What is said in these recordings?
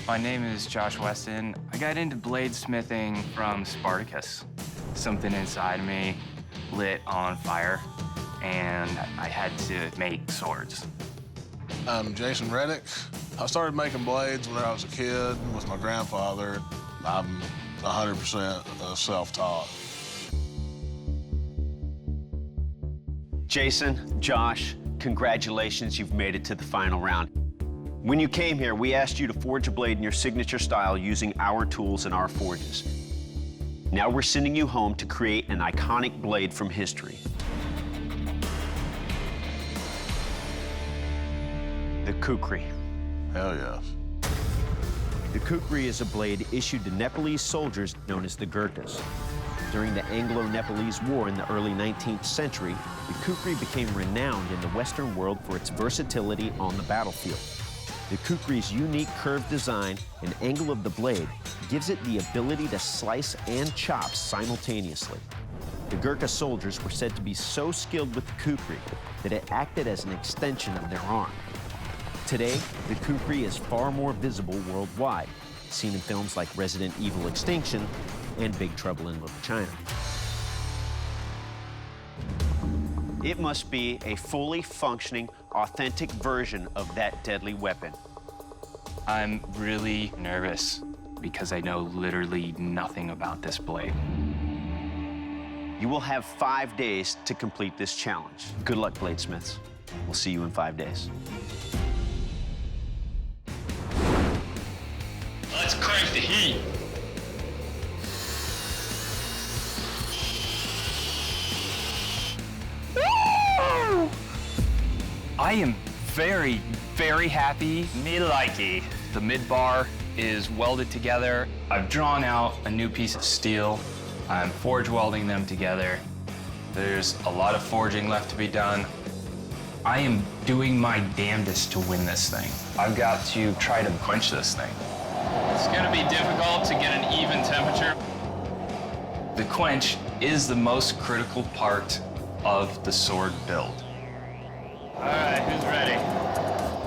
My name is Josh Weston. I got into bladesmithing from Spartacus. Something inside me lit on fire, and I had to make swords. I'm Jason Reddick. I started making blades when I was a kid with my grandfather. I'm 100% self-taught. Jason, Josh, congratulations, you've made it to the final round. When you came here, we asked you to forge a blade in your signature style using our tools and our forges. Now we're sending you home to create an iconic blade from history. The Kukri. Hell yes. The Kukri is a blade issued to Nepalese soldiers known as the Gurkhas. During the Anglo-Nepalese War in the early 19th century, the Kukri became renowned in the Western world for its versatility on the battlefield. The Kukri's unique curved design and angle of the blade gives it the ability to slice and chop simultaneously. The Gurkha soldiers were said to be so skilled with the Kukri that it acted as an extension of their arm. Today, the Kukri is far more visible worldwide, seen in films like Resident Evil Extinction and Big Trouble in Little China. It must be a fully functioning, authentic version of that deadly weapon. I'm really nervous because I know literally nothing about this blade. You will have 5 days to complete this challenge. Good luck, bladesmiths. We'll see you in 5 days. Let's crank the heat. Woo! I am very, very happy. Me likey. The mid bar is welded together. I've drawn out a new piece of steel. I'm forge welding them together. There's a lot of forging left to be done. I am doing my damnedest to win this thing. I've got to try to quench this thing. It's gonna be difficult to get an even temperature. The quench is the most critical part of the sword build. All right, who's ready?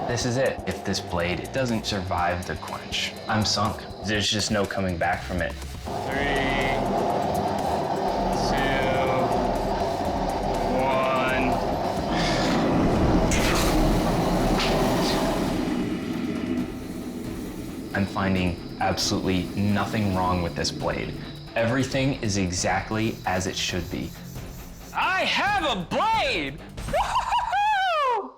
This is it. If this blade doesn't survive the quench, I'm sunk. There's just no coming back from it. 3, 2, 1. I'm finding absolutely nothing wrong with this blade. Everything is exactly as it should be. I have a blade! Woo-hoo-hoo!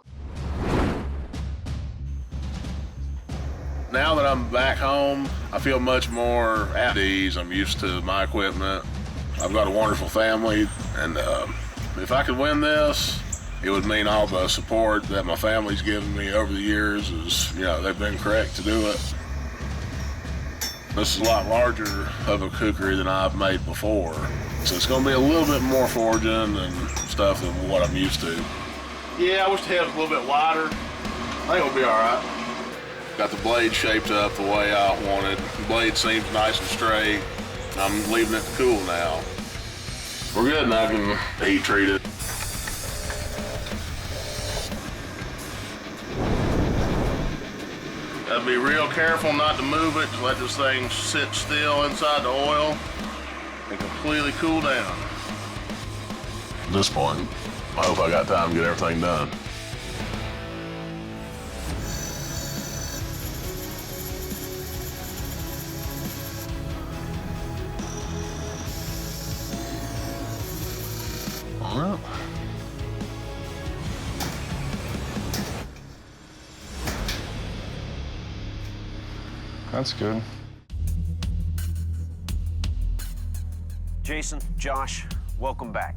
Now that I'm back home, I feel much more at ease. I'm used to my equipment. I've got a wonderful family, and if I could win this, it would mean all the support that my family's given me over the years is, they've been correct to do it. This is a lot larger of a kukri than I've made before. So it's gonna be a little bit more forging and stuff than what I'm used to. Yeah, I wish the head was a little bit wider. I think it'll be all right. Got the blade shaped up the way I want it. The blade seems nice and straight. I'm leaving it to cool now. We're good now, I can heat treat it. Gotta be real careful not to move it. Just let this thing sit still inside the oil and completely cool down. At this point, I hope I got time to get everything done. All right. That's good. Jason, Josh, welcome back.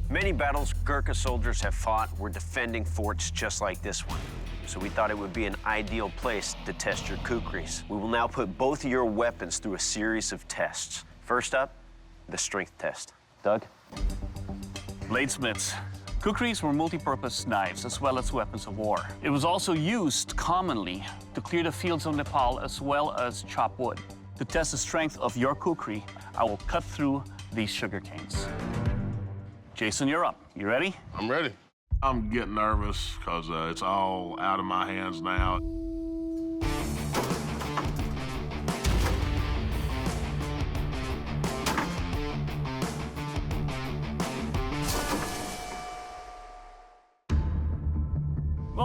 Many battles Gurkha soldiers have fought were defending forts just like this one. So we thought it would be an ideal place to test your kukris. We will now put both of your weapons through a series of tests. First up, the strength test. Doug? Bladesmiths. Kukris were multi-purpose knives as well as weapons of war. It was also used commonly to clear the fields of Nepal as well as chop wood. To test the strength of your kukri, I will cut through these sugar canes. Jason, you're up. You ready? I'm ready. I'm getting nervous because it's all out of my hands now.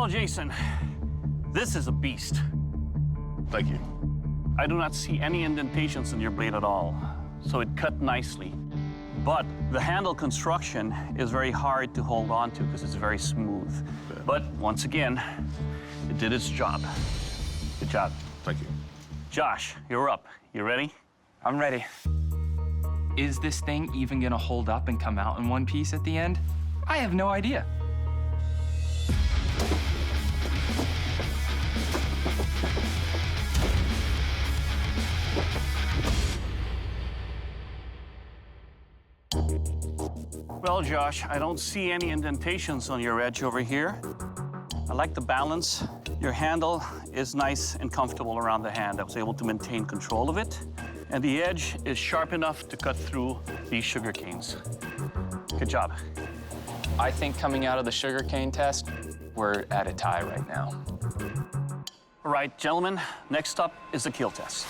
Well, Jason, this is a beast. Thank you. I do not see any indentations in your blade at all, so it cut nicely. But the handle construction is very hard to hold on to because it's very smooth. Okay. But once again, it did its job. Good job. Thank you. Josh, you're up. You ready? I'm ready. Is this thing even gonna hold up and come out in one piece at the end? I have no idea. Well, Josh, I don't see any indentations on your edge over here. I like the balance. Your handle is nice and comfortable around the hand. I was able to maintain control of it. And the edge is sharp enough to cut through these sugar canes. Good job. I think coming out of the sugarcane test, we're at a tie right now. All right, gentlemen, next up is the kill test.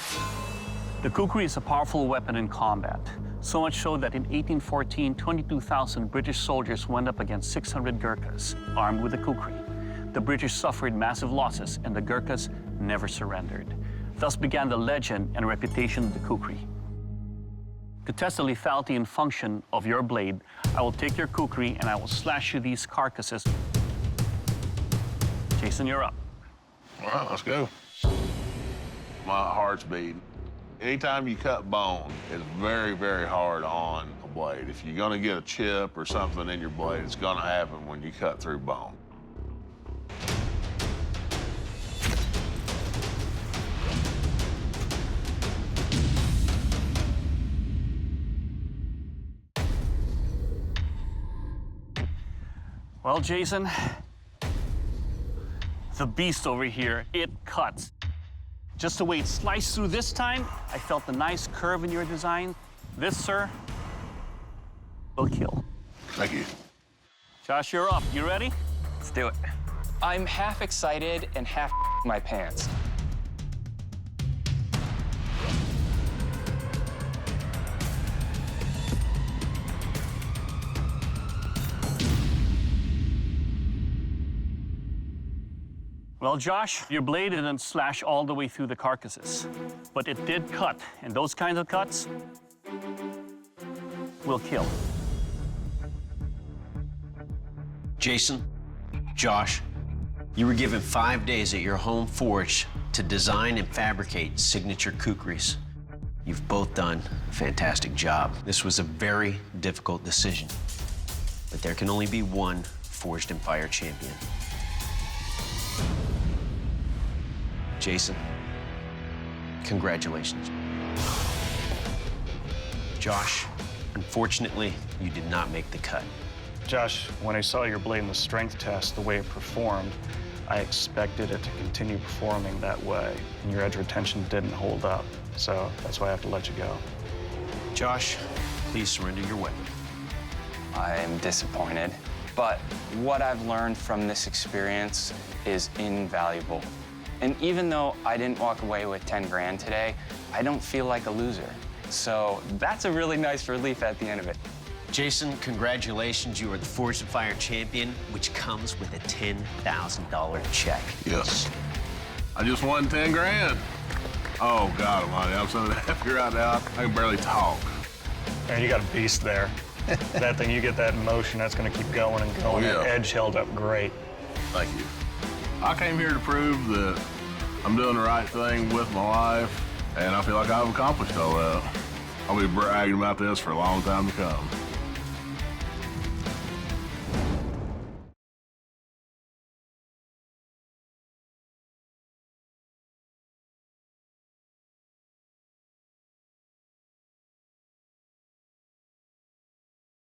The kukri is a powerful weapon in combat. So much so that in 1814, 22,000 British soldiers went up against 600 Gurkhas armed with the kukri. The British suffered massive losses, and the Gurkhas never surrendered. Thus began the legend and reputation of the kukri. To test the lethality and function of your blade, I will take your kukri and I will slash you these carcasses. Jason, you're up. All right, let's go. My heart's beating. Anytime you cut bone, it's very, very hard on a blade. If you're gonna get a chip or something in your blade, it's gonna happen when you cut through bone. Well, Jason, the beast over here, it cuts. Just the way it sliced through this time, I felt the nice curve in your design. This, sir, will kill. Thank you. Josh, you're up. You ready? Let's do it. I'm half excited and half my pants. Well, Josh, your blade didn't slash all the way through the carcasses, but it did cut, and those kinds of cuts will kill. Jason, Josh, you were given 5 days at your home forge to design and fabricate signature kukris. You've both done a fantastic job. This was a very difficult decision, but there can only be one Forged in Fire champion. Jason, congratulations. Josh, unfortunately, you did not make the cut. Josh, when I saw your blade in the strength test, the way it performed, I expected it to continue performing that way, and your edge retention didn't hold up. So that's why I have to let you go. Josh, please surrender your weapon. I'm disappointed, but what I've learned from this experience is invaluable. And even though I didn't walk away with 10 grand today, I don't feel like a loser. So that's a really nice relief at the end of it. Jason, congratulations. You are the Forged in Fire champion, which comes with a $10,000 check. Yes. I just won 10 grand. Oh, God almighty, I'm so happy right now. I can barely talk. Man, you got a beast there. That thing, you get that motion, that's gonna keep going and going. Oh, yeah. That edge held up great. Thank you. I came here to prove that I'm doing the right thing with my life, and I feel like I've accomplished all that. I'll be bragging about this for a long time to come.